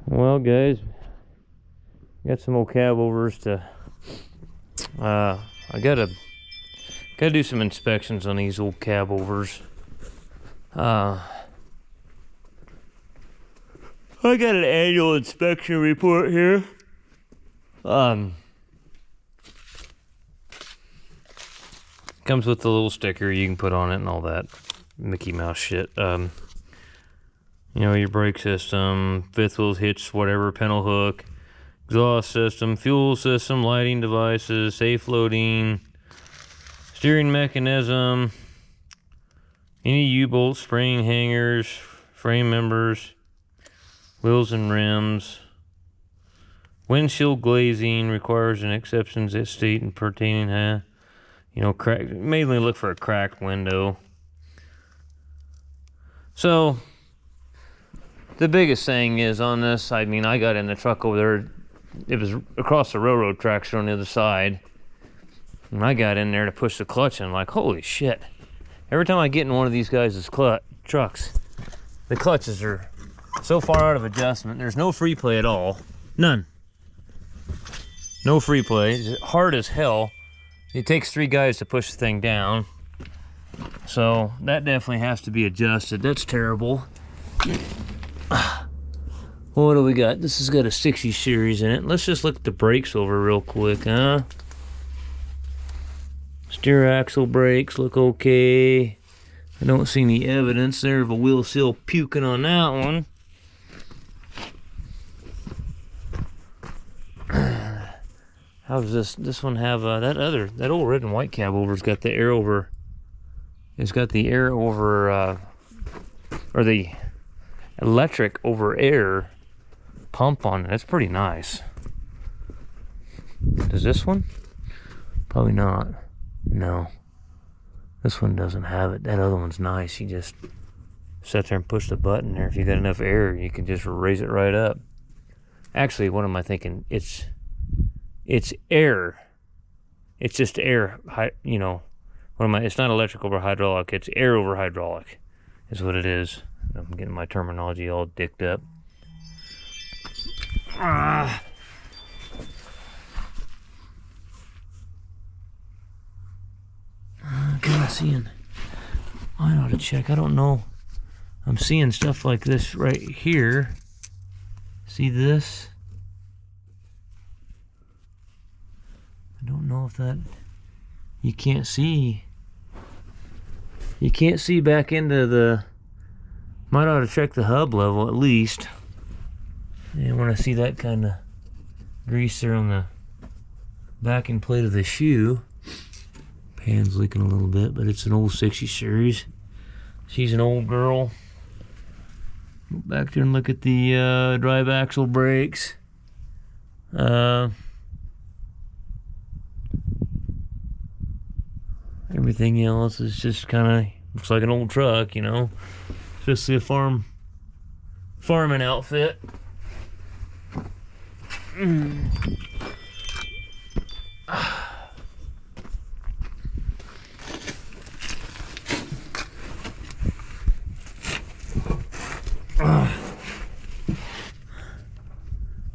Well, guys, got some old cab overs to. I gotta do some inspections on these old cab overs. I got an annual inspection report here. Comes with the little sticker you can put on it and all that Mickey Mouse shit. You know, your brake system, fifth wheels, hitch, whatever, pintle hook, exhaust system, fuel system, lighting devices, safe loading, steering mechanism, any U-bolts, spring hangers, frame members, wheels and rims, windshield glazing requires an exceptions that state and pertaining, you know, mainly look for a cracked window. So the biggest thing is on this, I mean, I got in the truck over there, it was across the railroad tracks on the other side, and I got in there to push the clutch, and I'm like, holy shit. Every time I get in one of these guys' trucks, the clutches are so far out of adjustment. There's no free play at all. None. No free play. It's hard as hell. It takes 3 guys to push the thing down. So that definitely has to be adjusted. That's terrible. What do we got? This has got a 60 series in it. Let's just look at the brakes over real quick, huh? Steer axle brakes look okay. I don't see any evidence there of a wheel seal puking on that one. How does this one have that old red and white cab over's got the air over? It's got the air over or the electric over air pump on it. That's pretty nice. Does this one? Probably not. No. This one doesn't have it. That other one's nice. You just sit there and push the button there. If you got enough air, you can just raise it right up. Actually, what am I thinking? It's air. It's just air, you know. It's not electric over hydraulic. It's air over hydraulic is what it is. I'm getting my terminology all dicked up. I'm kind of seeing, I ought to check, I don't know. I'm seeing stuff like this right here. See this? I don't know if that, you can't see back into the, might ought to check the hub level at least. And when I see that kind of grease there on the backing plate of the shoe, pan's leaking a little bit, but it's an old 60 series. She's an old girl. Go back there and look at the drive axle brakes. Everything else is just kind of looks like an old truck, you know. Just a farming outfit.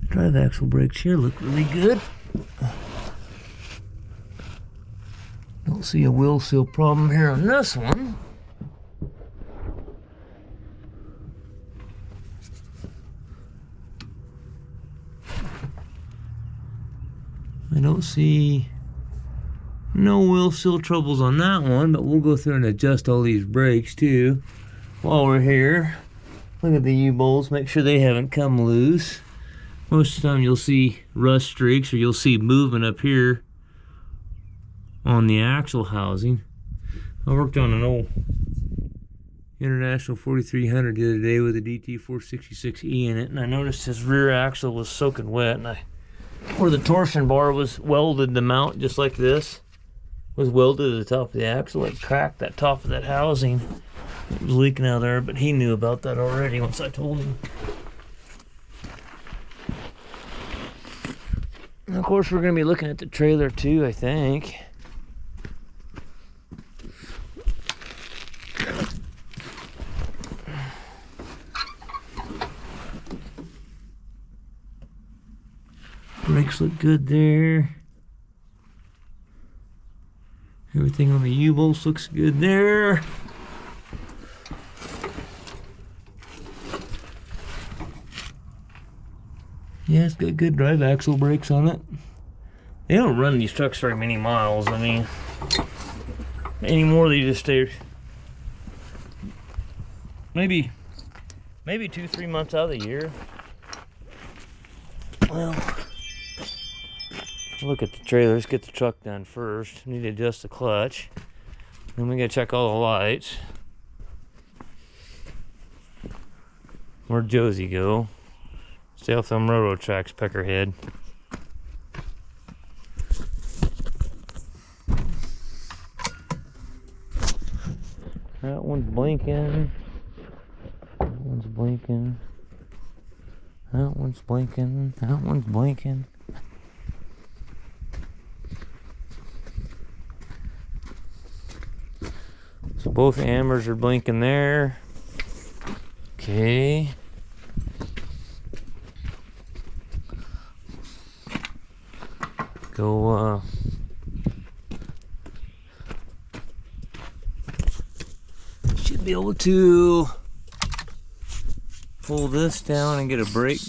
Drive axle brakes here look really good. Don't see a wheel seal problem here on this one. I don't see no wheel seal troubles on that one, but we'll go through and adjust all these brakes too while we're here. Look at the U-bolts, make sure they haven't come loose. Most of the time you'll see rust streaks or you'll see movement up here on the axle housing. I worked on an old International 4300 the other day with a DT466E in it, and I noticed his rear axle was soaking wet, and where the torsion bar was welded, the mount just like this was welded to the top of the axle. It cracked that top of that housing. It was leaking out there, but he knew about that already once I told him. And of course, we're going to be looking at the trailer too, I think. Brakes look good there. Everything on the U-bolts looks good there. Yeah, it's got good drive axle brakes on it. They don't run these trucks very many miles. I mean, anymore they just stay maybe 2-3 months out of the year. Well, look at the trailer. Let's get the truck done first. We need to adjust the clutch. Then we gotta check all the lights. Where'd Josie go? Stay off them railroad tracks, Peckerhead. That one's blinking. That one's blinking. That one's blinking. That one's blinking. So both ambers are blinking there. Okay. Go, should be able to pull this down and get a brake.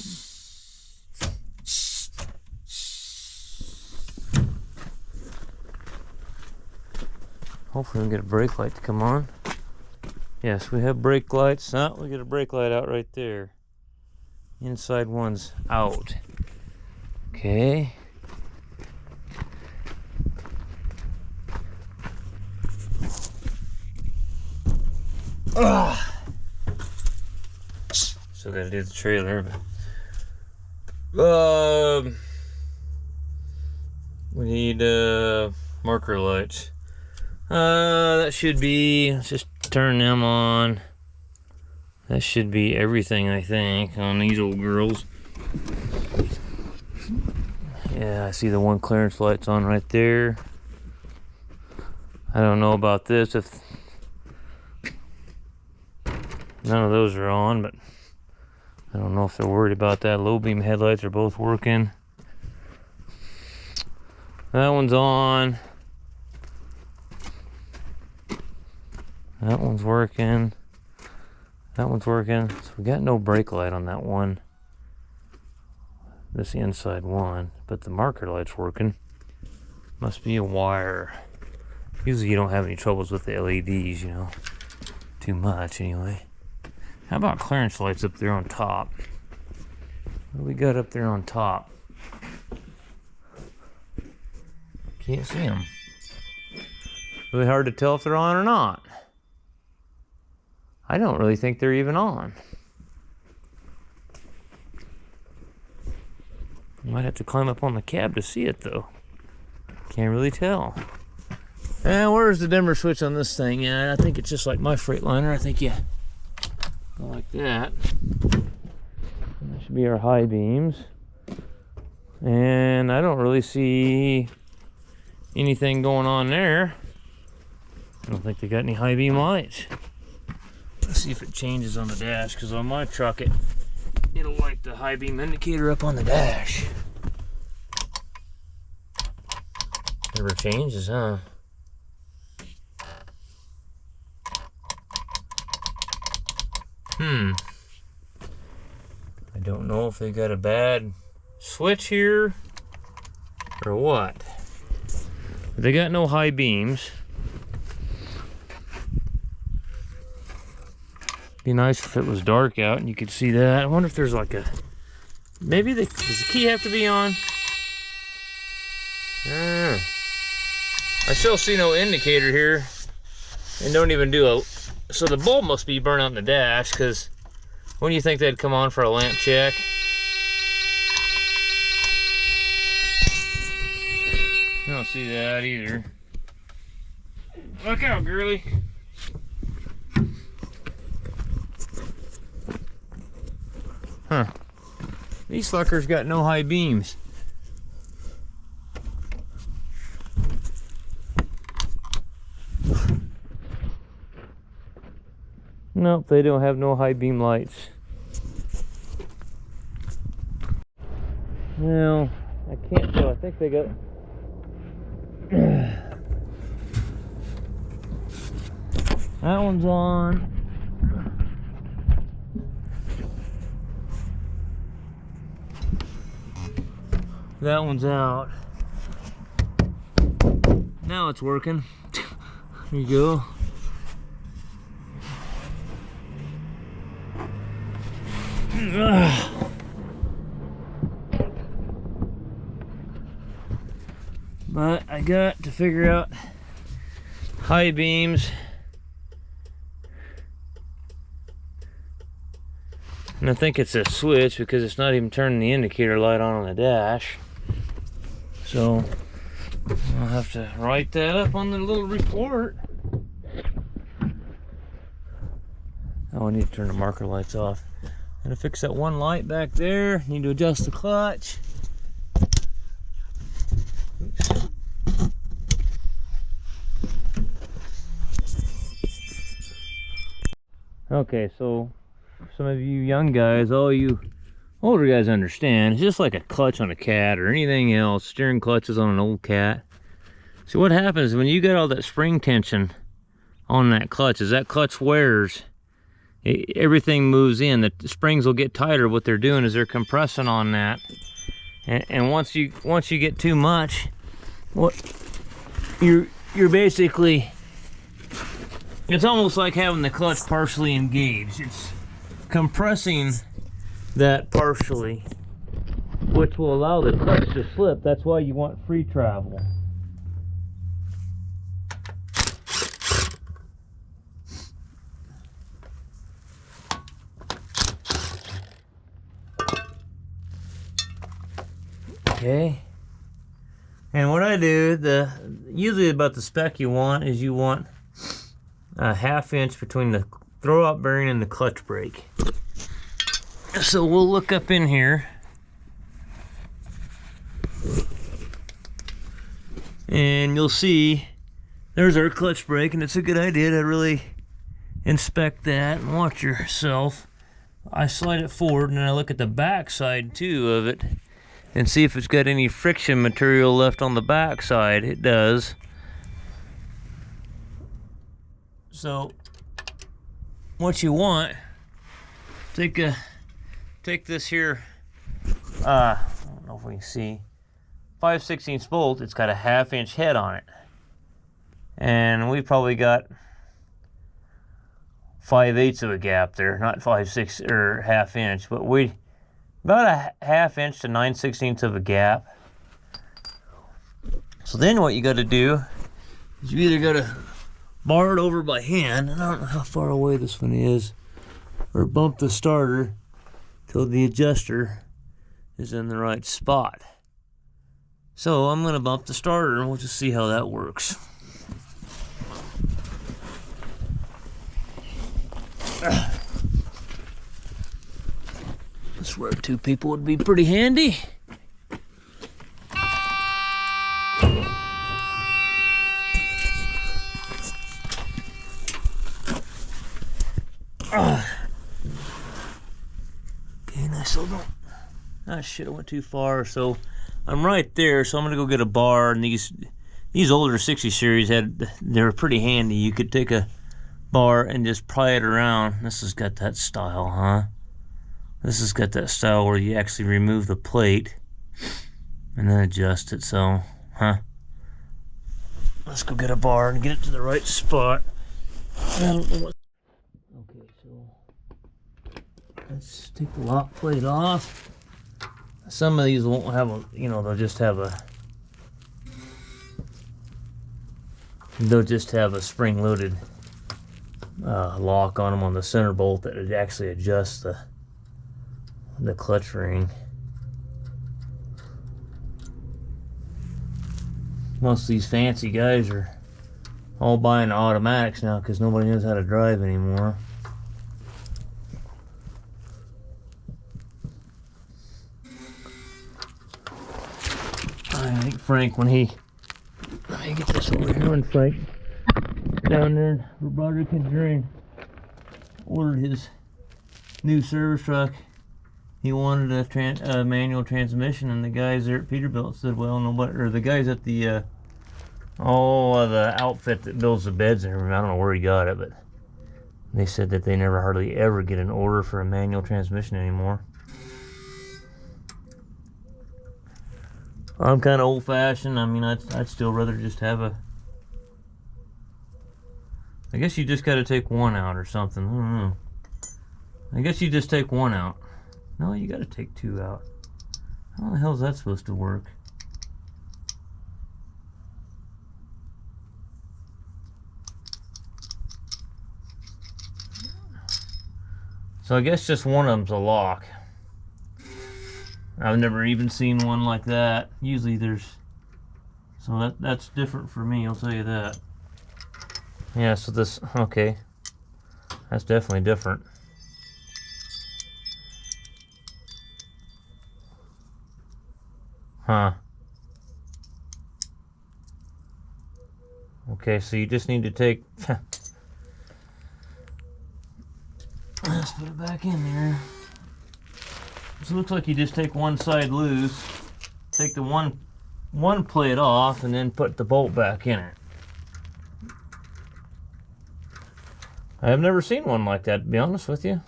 Hopefully we get a brake light to come on. Yes, we have brake lights. Oh, we get a brake light out right there. Inside one's out. Okay. Still gotta do the trailer, but we need marker lights. That should be, let's just turn them on. That should be everything, I think, on these old girls. Yeah, I see the one clearance light's on right there. I don't know about this, if none of those are on, but I don't know if they're worried about that. Low beam headlights are both working. That one's on. That one's working. That one's working. So we got no brake light on that one. This inside one, but the marker light's working. Must be a wire. Usually you don't have any troubles with the LEDs, you know. Too much anyway. How about clearance lights up there on top? What do we got up there on top? Can't see them. Really hard to tell if they're on or not. I don't really think they're even on. Might have to climb up on the cab to see it though. Can't really tell. And where's the dimmer switch on this thing? Yeah, I think it's just like my Freightliner. I think you go like that. And that should be our high beams. And I don't really see anything going on there. I don't think they got any high beam lights. Let's see if it changes on the dash, because on my truck it'll light the high beam indicator up on the dash. Never changes, huh? I don't know if they got a bad switch here or what. They got no high beams. Be nice if it was dark out and you could see that. I wonder if there's like a, maybe does the key have to be on? I still see no indicator here, and don't even do a, so the bulb must be burnt out in the dash, because when do you think they'd come on for a lamp check? I don't see that either. Look out, girly. Huh. These suckers got no high beams. Nope, they don't have no high beam lights. Well, I can't tell. I think they got... That one's on. That one's out. Now it's working. There you go. But I got to figure out high beams. And I think it's a switch because it's not even turning the indicator light on the dash. So I'll have to write that up on the little report. Oh, I need to turn the marker lights off. Gotta fix that one light back there. Need to adjust the clutch. Oops. Okay, so some of you young guys, all you older guys understand, it's just like a clutch on a cat or anything else. Steering clutches on an old cat. So what happens when you get all that spring tension on that clutch, as that clutch wears, everything moves in. The springs will get tighter. What they're doing is they're compressing on that, and once you get too much, what you're basically, it's almost like having the clutch partially engaged. It's compressing that partially, which will allow the clutch to slip. That's why you want free travel. Okay, and what I do, usually about the spec you want is you want a 1/2 inch between the throwout bearing and the clutch brake. So we'll look up in here, and you'll see there's our clutch brake, and it's a good idea to really inspect that and watch yourself. I slide it forward and I look at the back side too of it and see if it's got any friction material left on the back side. It does. So what you want, take this here, I don't know if we can see, 5/16 bolt. It's got a 1/2 inch head on it, and we probably got 5/8 of a gap there, not 5/6 or 1/2 inch, but about a 1/2 inch to 9/16 of a gap. So then what you got to do is you either got to bar it over by hand, and I don't know how far away this one is, or bump the starter till the adjuster is in the right spot. So I'm going to bump the starter and we'll just see how that works. That's where 2 people would be pretty handy. Okay, nice little. Ah, shit, I went too far. So I'm right there. So I'm gonna go get a bar. And these older 60 series they were pretty handy. You could take a bar and just pry it around. This has got that style, huh? This has got that style where you actually remove the plate and then adjust it. So, let's go get a bar and get it to the right spot. I don't know what. Okay, so let's take the lock plate off. Some of these won't have a, they'll just have a spring-loaded lock on them on the center bolt that would actually adjust the clutch ring. Most of these fancy guys are all buying automatics now because nobody knows how to drive anymore. I think Frank, let me get this over here, when Frank down there for Broderick Engineering ordered his new service truck, he wanted a manual transmission, and the guys there at Peterbilt said, well, nobody, or the guys at the the outfit that builds the beds and everything, I don't know where he got it, but they said that they never hardly ever get an order for a manual transmission anymore. I'm kind of old-fashioned. I mean, I'd still rather just have a... I guess you just got to take one out or something. I don't know. I guess you just take one out. No, you got to take two out. How the hell is that supposed to work? So I guess just one of them's a lock. I've never even seen one like that. Usually there's... So that's different for me, I'll tell you that. Yeah, so this... Okay. That's definitely different. Huh. Okay, so you just need to take... Let's put it back in there. So it looks like you just take one side loose, take the one plate off, and then put the bolt back in it. I've never seen one like that, to be honest with you.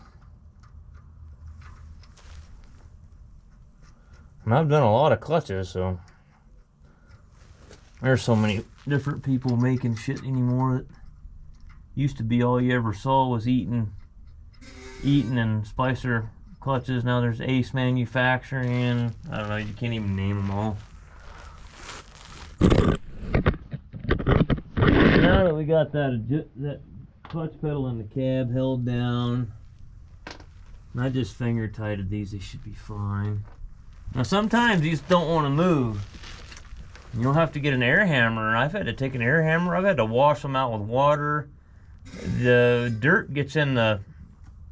And I've done a lot of clutches, so there's so many different people making shit anymore. That used to be all you ever saw was Eaton and Spicer clutches. Now there's Ace Manufacturing. I don't know, you can't even name them all. Now that we got that clutch pedal in the cab held down, and I just finger tighted these, they should be fine. Now sometimes these don't want to move. You'll have to get an air hammer. I've had to take an air hammer. I've had to wash them out with water. The dirt gets in the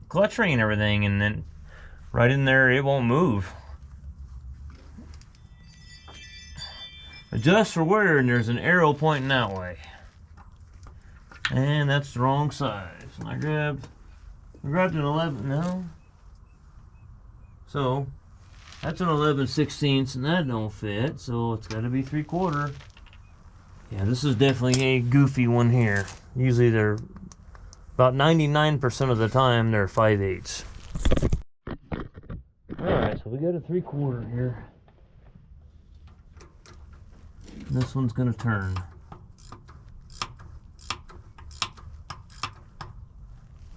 clutch ring and everything, and then right in there it won't move. Adjust for where, and there's an arrow pointing that way. And that's the wrong size. And I grabbed an 11, no. So that's an 11/16, and that don't fit, so it's got to be 3/4. Yeah, this is definitely a goofy one here. Usually they're about 99% of the time they're 5/8. Alright, so we got a 3/4 here. This one's gonna turn.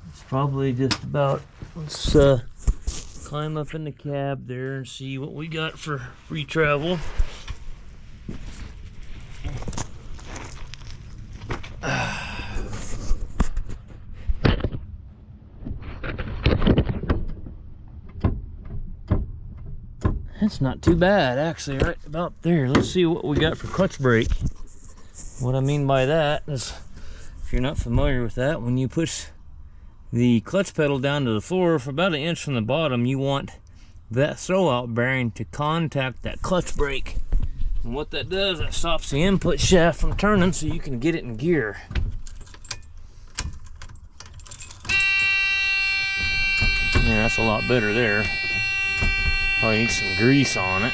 It's probably just about, let's climb up in the cab there and see what we got for free travel. That's not too bad, actually, right about there. Let's see what we got for clutch brake. What I mean by that is, if you're not familiar with that, when you push the clutch pedal down to the floor for about 1 inch from the bottom, you want that throwout bearing to contact that clutch brake. And what that does, it stops the input shaft from turning so you can get it in gear. Yeah, that's a lot better there. Probably need some grease on it.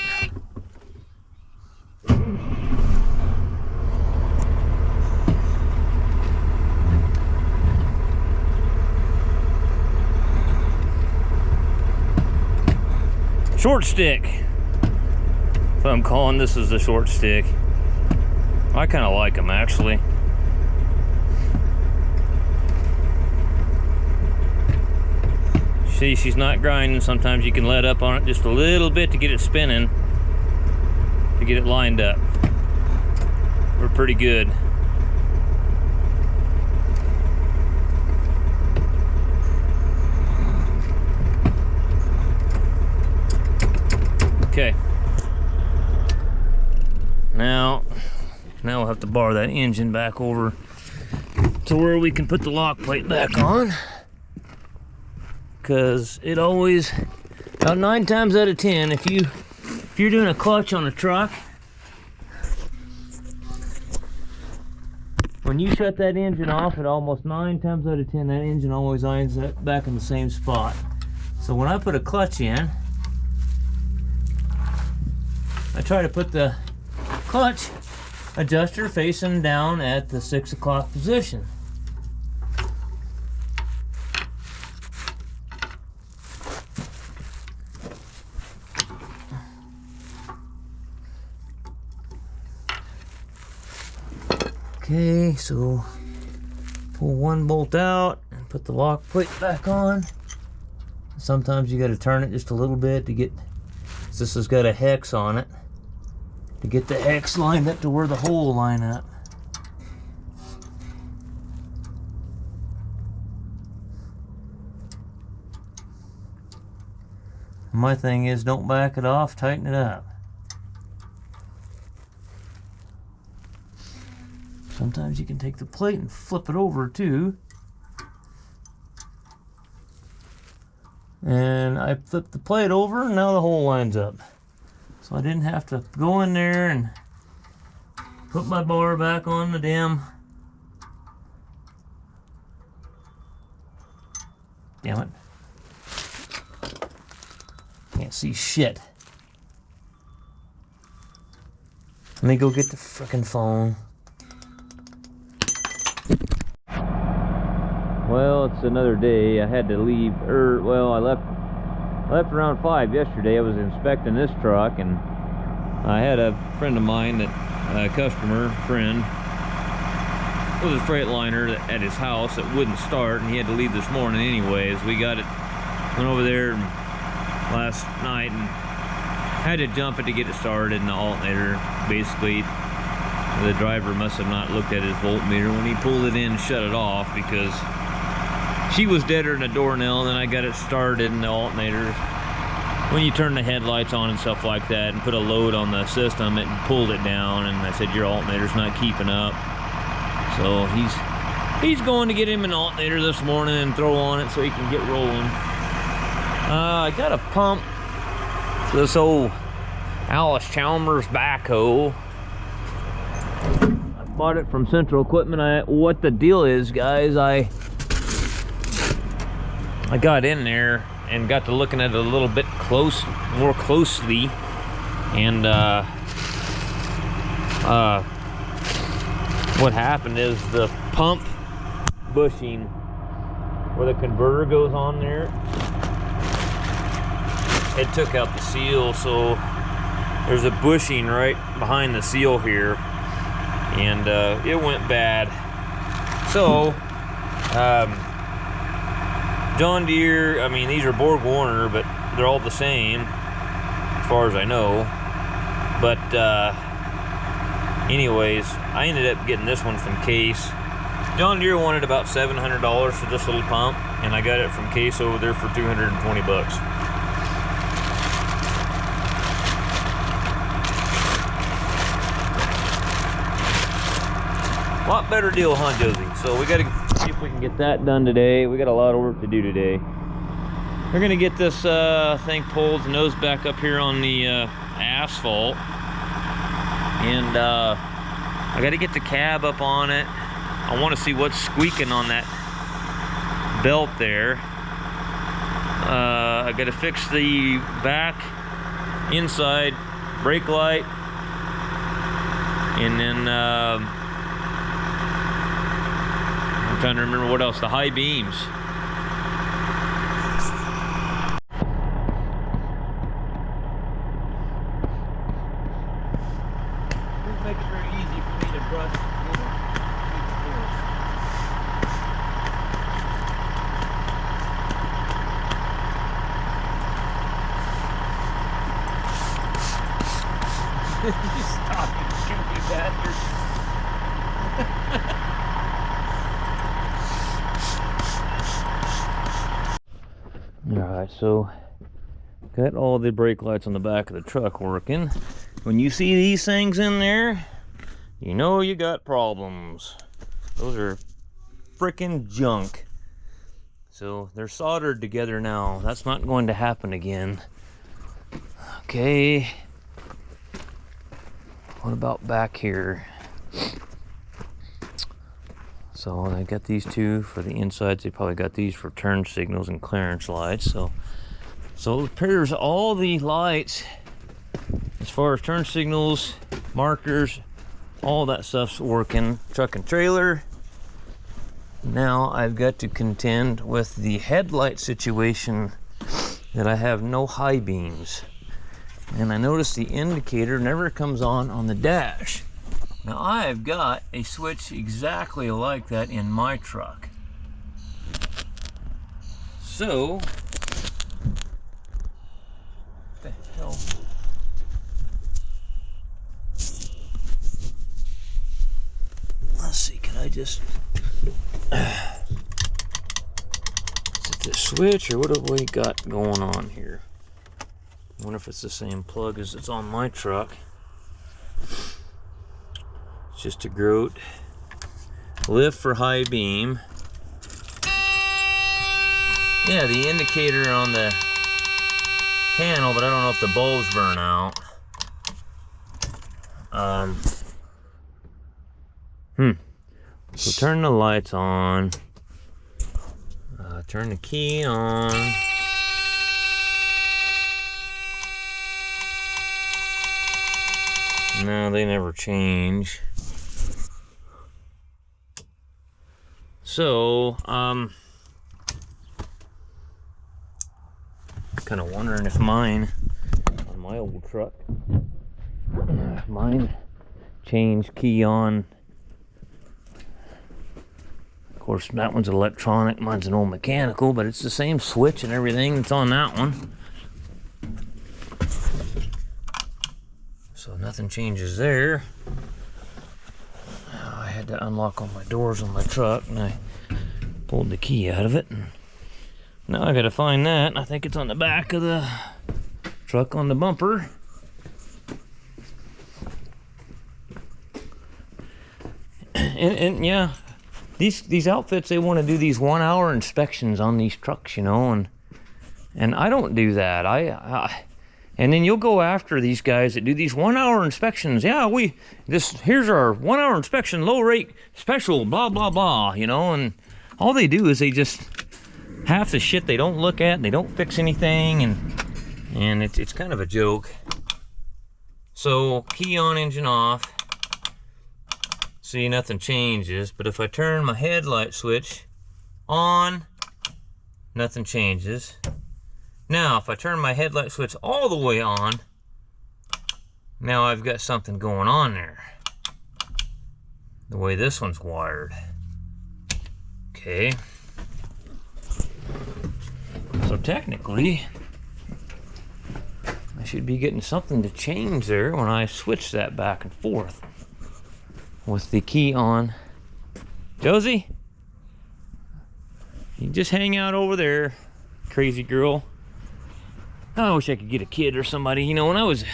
Short stick. So I'm calling this is the short stick. I kind of like them, actually. See, she's not grinding. Sometimes you can let up on it just a little bit to get it spinning, to get it lined up. We're pretty good. Okay. Now we'll have to bar that engine back over to where we can put the lock plate back on. Because it always, about 9 times out of 10, if you're doing a clutch on a truck, when you shut that engine off, it almost 9 times out of 10, that engine always ends up back in the same spot. So when I put a clutch in, I try to put the clutch adjuster facing down at the 6 o'clock position. Okay, so pull one bolt out and put the lock plate back on. Sometimes you got to turn it just a little bit to get, this has got a hex on it, to get the hex lined up to where the hole line up. My thing is, don't back it off, tighten it up. Sometimes you can take the plate and flip it over too. And I flipped the plate over and now the hole lines up. So I didn't have to go in there and put my bar back on the damn. Damn it. Can't see shit. Let me go get the frickin' phone. Well, it's another day. I had to leave, well, I left around 5 yesterday. I was inspecting this truck, and I had a friend of mine, a customer friend, with a Freightliner at his house that wouldn't start, and he had to leave this morning anyways. We got it, went over there last night and had to jump it to get it started, and the alternator, basically, the driver must have not looked at his voltmeter when he pulled it in and shut it off, because she was deader than a doornail. And then I got it started in the alternator. When you turn the headlights on and stuff like that and put a load on the system, it pulled it down, and I said, your alternator's not keeping up. So he's going to get him an alternator this morning and throw on it so he can get rolling. I got a pump for this old Alice Chalmers backhoe. I bought it from Central Equipment. What the deal is, guys, I got in there and got to looking at it a little bit more closely, and what happened is the pump bushing where the converter goes on there, it took out the seal, so there's a bushing right behind the seal here, and it went bad. So John Deere, I mean, these are Borg Warner, but they're all the same as far as I know. But anyways, I ended up getting this one from Case. John Deere wanted about $700 for this little pump, and I got it from Case over there for 220 bucks. Lot better deal, huh, Josie? So we gotta see if we can get that done today. We got a lot of work to do today. We're gonna get this thing pulled, nose back up here on the asphalt, and I gotta get the cab up on it. I want to see what's squeaking on that belt there. I gotta fix the back inside brake light, and then I'm trying to remember what else, the high beams. This makes it very easy for me to brush. You stop, you stupid bastard. Alright, so got all the brake lights on the back of the truck working. When you see these things in there, you know you got problems. Those are frickin' junk. So they're soldered together now. That's not going to happen again. Okay. What about back here? So I got these two for the insides. They probably got these for turn signals and clearance lights. So it pairs all the lights as far far as turn signals, markers, all that stuff's working. Truck and trailer. Now I've got to contend with the headlight situation, that I have no high beams. And I notice the indicator never comes on the dash. Now I've got a switch exactly like that in my truck. So, what the hell? Let's see, can I just is it the switch or what have we got going on here? I wonder if it's the same plug as it's on my truck. It's just a groat. Lift for high beam. Yeah, the indicator on the panel, but I don't know if the bulbs burn out. So turn the lights on. Turn the key on. No, they never change. So, kind of wondering if mine, on my old truck, mine change key on. Of course, that one's electronic, mine's an old mechanical, but it's the same switch and everything that's on that one. So nothing changes there. I had to unlock all my doors on my truck, and I pulled the key out of it. And now I gotta find that. I think it's on the back of the truck on the bumper. And yeah, these outfits, they want to do these 1 hour inspections on these trucks, you know, and I don't do that. And then you'll go after these guys that do these 1 hour inspections. Yeah, here's our 1 hour inspection, low rate special, blah blah blah, you know, and all they do is they just half the shit they don't look at, and they don't fix anything, and it's kind of a joke. So key on, engine off. See, nothing changes, but if I turn my headlight switch on, nothing changes. Now, if I turn my headlight switch all the way on, now I've got something going on there. The way this one's wired. Okay. So technically, I should be getting something to change there when I switch that back and forth with the key on. Josie, you just hang out over there, crazy girl. I wish I could get a kid or somebody. You know, when I was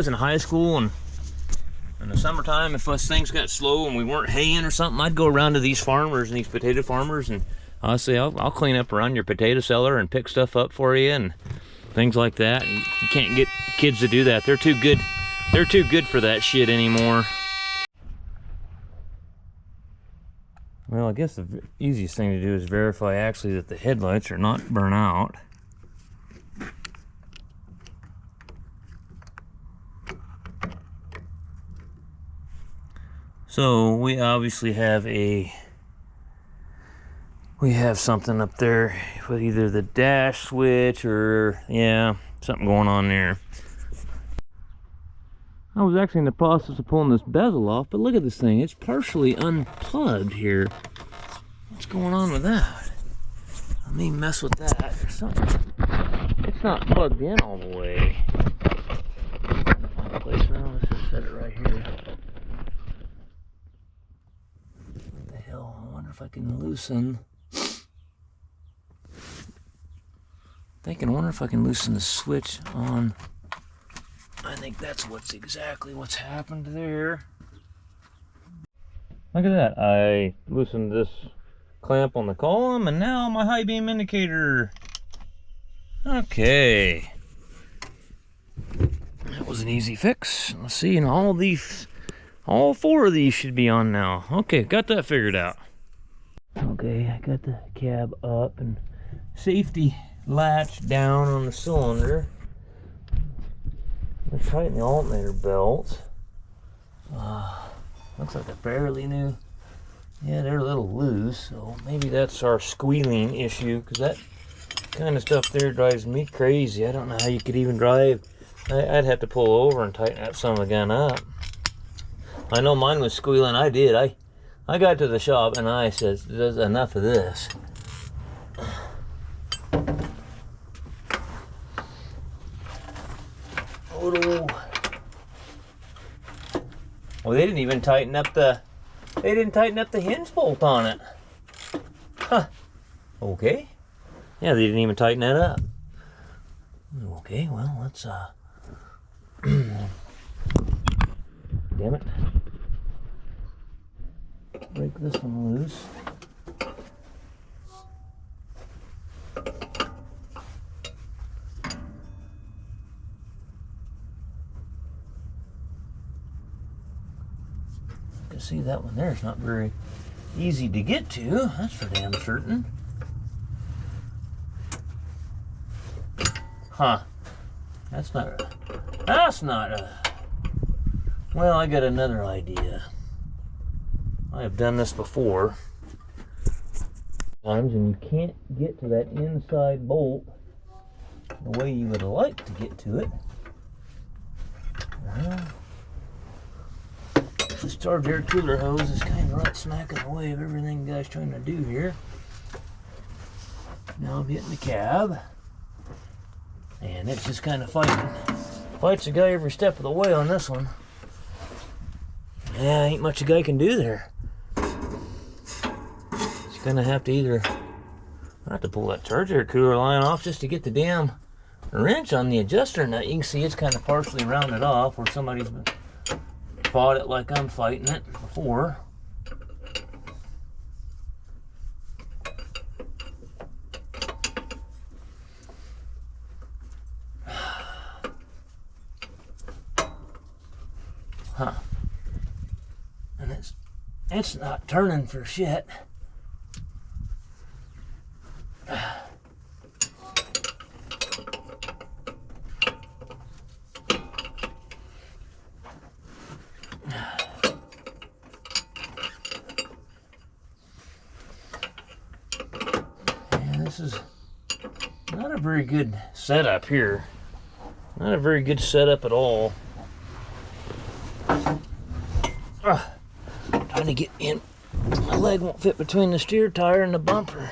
in high school and in the summertime, if us things got slow and we weren't haying or something, I'd go around to these farmers and these potato farmers, and I'll say, I'll clean up around your potato cellar and pick stuff up for you and things like that. And you can't get kids to do that. They're too good. They're too good for that shit anymore. Well, I guess the easiest thing to do is verify actually that the headlights are not burnt out. So we obviously have something up there with either the dash switch or, yeah, something going on there. I was actually in the process of pulling this bezel off, but look at this thing. It's partially unplugged here. What's going on with that? Let me mess with that. It's not plugged in all the way. Let's just set it right here. What the hell? I wonder if I can loosen. I wonder if I can loosen the switch on. I think that's exactly what's happened there. Look at that. I loosened this clamp on the column, and now my high beam indicator. Okay. That was an easy fix. Let's see, and all four of these should be on now. Okay, got that figured out. Okay, I got the cab up and safety latch down on the cylinder. Let's tighten the alternator belt. Looks like a fairly new. Yeah, they're a little loose, so maybe that's our squealing issue, because that kind of stuff there drives me crazy. I don't know how you could even drive. I'd have to pull over and tighten that son of a gun up. I know mine was squealing. I did. I got to the shop and I said, there's enough of this. Oh. Well, they didn't even tighten up the hinge bolt on it. Huh. Okay. Yeah, they didn't even tighten that up. Okay, well, let's damn it. Break this one loose. You can see that one there is not very easy to get to, that's for damn certain. Huh. That's not well, I got another idea. I have done this before times, and you can't get to that inside bolt the way you would like to get to it. This charge air cooler hose is kind of right smack in the way of everything the guy's trying to do here. Now I'm hitting the cab, and it's just kind of fights the guy every step of the way on this one. Yeah, ain't much a guy can do there. He's gonna have to either pull that charge air cooler line off just to get the damn wrench on the adjuster nut. You can see it's kind of partially rounded off where somebody's fought it like I'm fighting it before. Huh. And it's not turning for shit. This is not a very good setup here. Not a very good setup at all. Trying to get in. My leg won't fit between the steer tire and the bumper.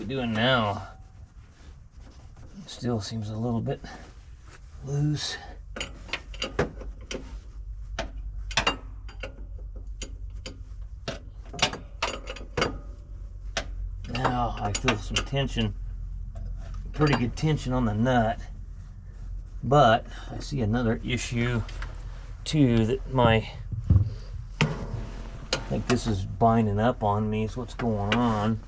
Doing now, it still seems a little bit loose. Now I feel some tension, pretty good tension on the nut, but I see another issue too, that I think this is binding up on me is what's going on.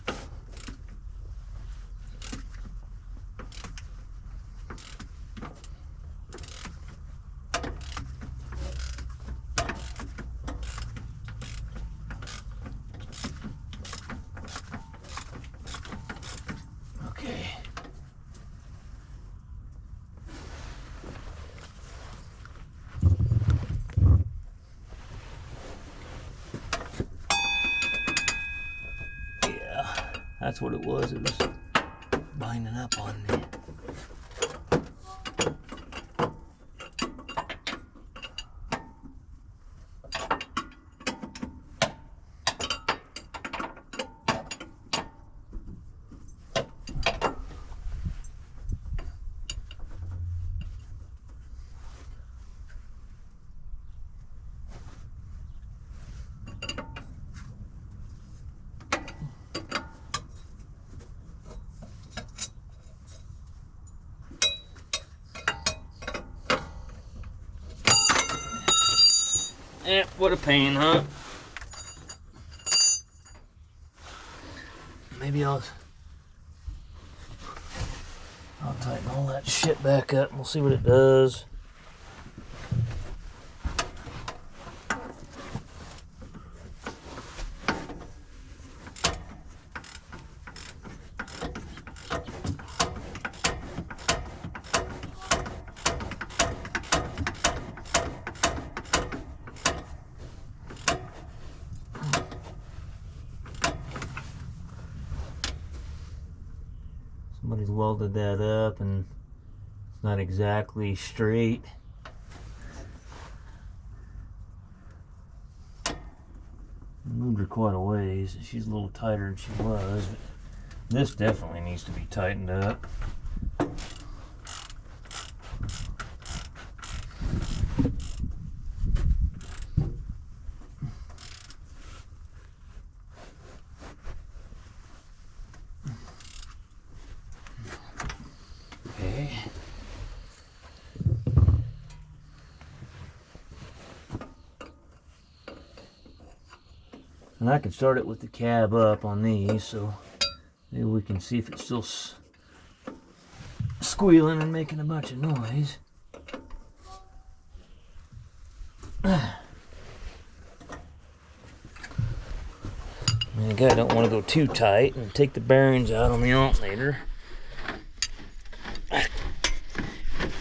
That's what it was. It was binding up on me. What a pain, huh? Maybe I'll tighten all that shit back up and we'll see what it does. Somebody's welded that up and it's not exactly straight. I moved her quite a ways. She's a little tighter than she was, but this definitely needs to be tightened up. Okay. And I can start it with the cab up on these, so maybe we can see if it's still squealing and making a bunch of noise. And again, I don't want to go too tight and take the bearings out on the alternator.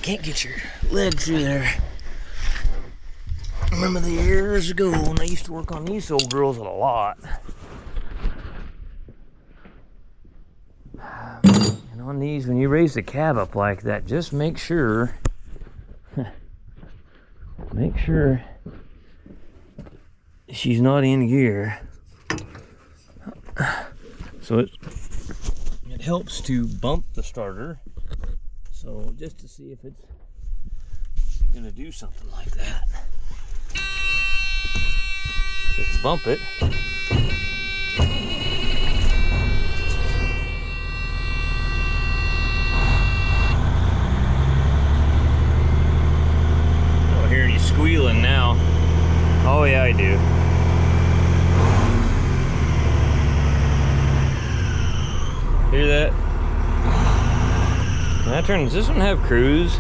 Can't get your leg through there. I remember the years ago when I used to work on these old girls a lot. And on these, when you raise the cab up like that, just make sure she's not in gear. So it helps to bump the starter. So just to see if it's gonna do something like that. Just bump it. I don't hear any squealing now. Oh yeah, I do. Hear that? Does this one have cruise?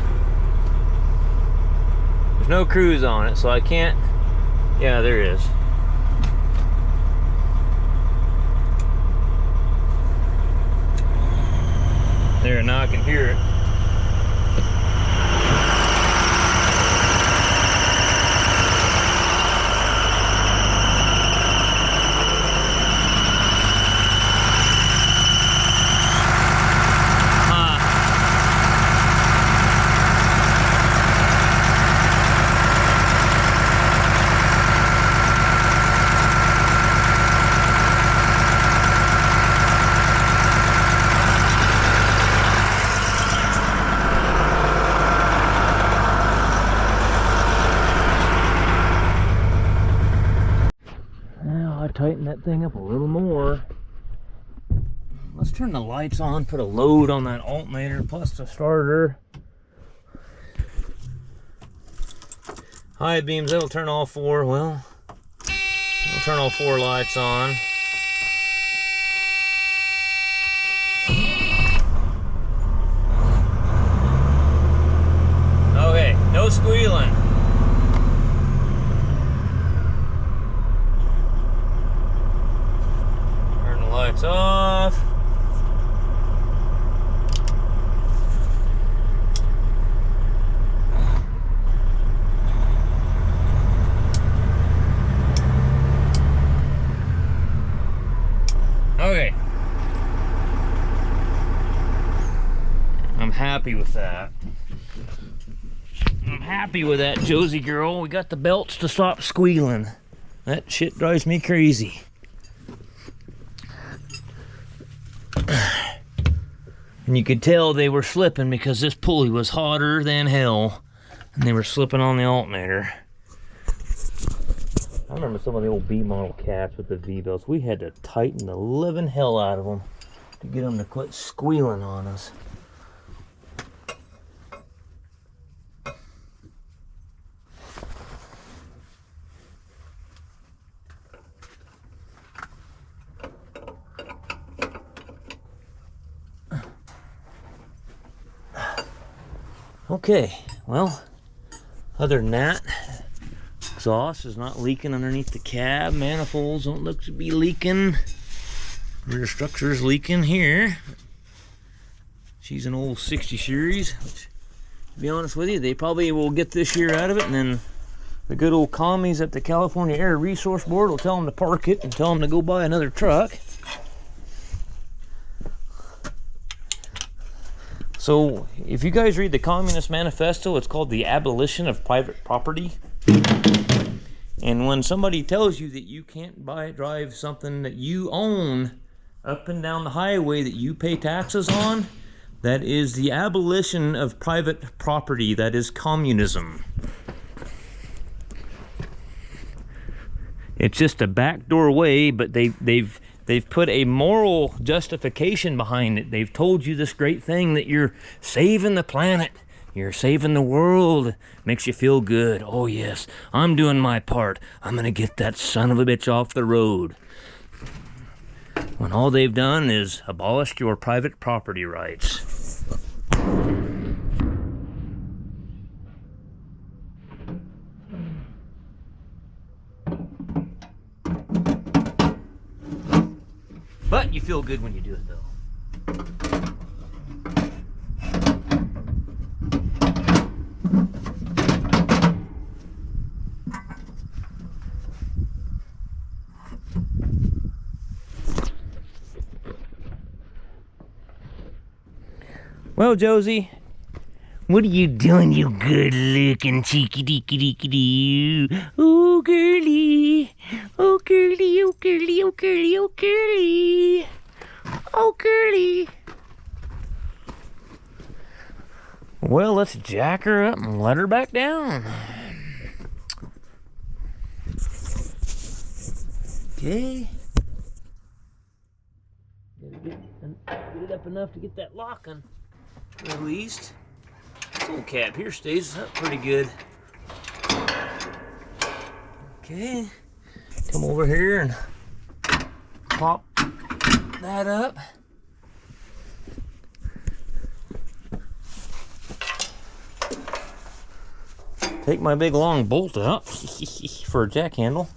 There's no cruise on it, so I can't. Yeah, there is. There, now I can hear it. Tighten that thing up a little more. Let's turn the lights on, put a load on that alternator plus the starter. High beams, that'll turn all four. Well, it'll turn all four lights on. Okay, no squealing. Lights off. Okay. I'm happy with that. I'm happy with that, Josie girl. We got the belts to stop squealing. That shit drives me crazy. And you could tell they were slipping because this pulley was hotter than hell. And they were slipping on the alternator. I remember some of the old B model cats with the V-belts. We had to tighten the living hell out of them to get them to quit squealing on us. Okay, well, other than that, exhaust is not leaking underneath the cab. Manifolds don't look to be leaking. Rear structure is leaking here. She's an old 60 series, which, to be honest with you, they probably will get this year out of it, and then the good old commies at the California Air Resource Board will tell them to park it and tell them to go buy another truck. So if you guys read the Communist Manifesto, it's called The Abolition of Private Property. And when somebody tells you that you can't drive something that you own up and down the highway that you pay taxes on, that is the abolition of private property. That is communism. It's just a backdoor way, but they've put a moral justification behind it. They've told you this great thing that you're saving the planet, you're saving the world, makes you feel good. Oh yes, I'm doing my part. I'm gonna get that son of a bitch off the road. When all they've done is abolished your private property rights. But you feel good when you do it, though. Well, Josie, what are you doing, you good-looking cheeky-deeky-deeky-doo? Oh, girly. Oh, girly, oh, girly, oh, girly, oh, girly. Oh, girly. Well, let's jack her up and let her back down. Okay. Gotta get it up enough to get that locking. At least. This old cab here stays up pretty good. Okay. Come over here and pop that up. Take my big long bolt out for a jack handle.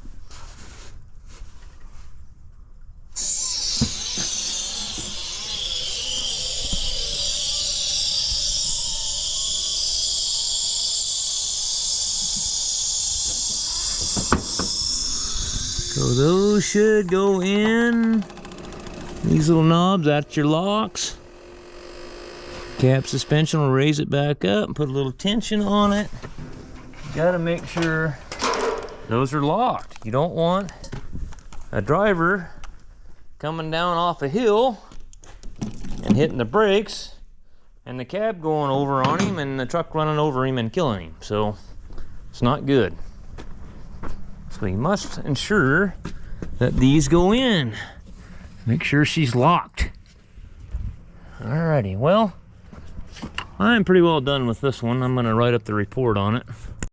So those should go in. These little knobs, that's your locks. Cab suspension will raise it back up and put a little tension on it. You gotta make sure those are locked. You don't want a driver coming down off a hill and hitting the brakes and the cab going over on him and the truck running over him and killing him. So it's not good. So you must ensure that these go in. Make sure she's locked. Alrighty, well, I'm pretty well done with this one. I'm gonna write up the report on it.